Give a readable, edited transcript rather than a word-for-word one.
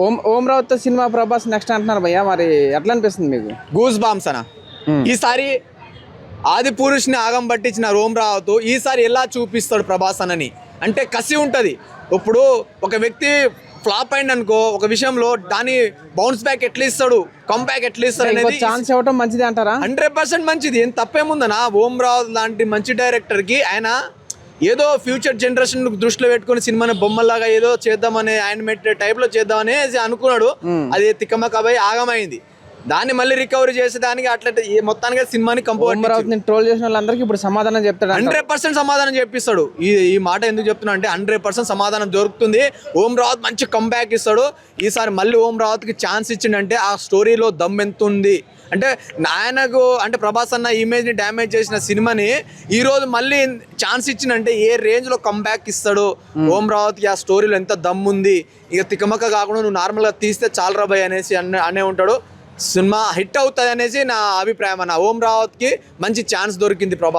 ఓం రావుతో cinema Prabhas next అంటున్నారు భయ్యా, మరి ఎట్లా అనిపిస్తుంది మీకు? గూస్ బాంబ్స్ అన్న. ఈసారి ఆది పురుషుని ఆగం పట్టించిన ఓం రావుతో ఈసారి ఎలా చూపిస్తాడు ప్రభాస్ అని అంటే కసి ఉంటుంది. ఇప్పుడు ఒక వ్యక్తి ఫ్లాప్ అయింది అనుకో ఒక విషయంలో, దాని బౌన్స్ బ్యాక్ ఎట్లా ఇస్తాడు, కమ్ బ్యాక్ ఎట్లా ఇస్తాడు అనేది ఛాన్స్ ఇవ్వడం మంచిది అంటారా? 100% మంచిది. ఏం తప్పేముందనా? ఓం రావు లాంటి మంచి డైరెక్టర్కి ఆయన ఏదో ఫ్యూచర్ జనరేషన్ దృష్టిలో పెట్టుకుని సినిమాని బొమ్మలాగా ఏదో చేద్దామని యానిమేటెడ్ టైప్ లో చేద్దామని అనుకున్నాడు. అది తిక్కమక్క పోయి ఆగమైంది. దాన్ని మళ్ళీ రికవరీ చేసేదానికి అట్లా మొత్తానికి సినిమాని ట్రోల్ చేసిన వాళ్ళందరికీ ఇప్పుడు సమాధానం చెప్తాడు. 100% సమాధానం చెప్పిస్తాడు. ఈ మాట ఎందుకు చెప్తున్నా అంటే 100% సమాధానం దొరుకుతుంది. ఓం రావత్ మంచి కంబ్యాక్ ఇస్తాడు. ఈసారి మళ్ళీ ఓం రావత్కి ఛాన్స్ ఇచ్చిండంటే ఆ స్టోరీలో దమ్ ఎంత ఉంది అంటే, ఆయనకు అంటే ప్రభాస్ అన్న ఇమేజ్ని డ్యామేజ్ చేసిన సినిమాని ఈరోజు మళ్ళీ ఛాన్స్ ఇచ్చిందంటే ఏ రేంజ్లో కంబ్యాక్ ఇస్తాడు ఓం రావత్కి, ఆ స్టోరీలో ఎంత దమ్ ఉంది. ఇక తికమక్క కాకుండా నువ్వు నార్మల్గా తీస్తే చాలు రాబాయ్ అనేసి అనే ఉంటాడు. సినిమా హిట్ అవుతుంది అనేసి నా అభిప్రాయం అన్న. ఓం రావత్కి మంచి ఛాన్స్ దొరికింది ప్రభాస్.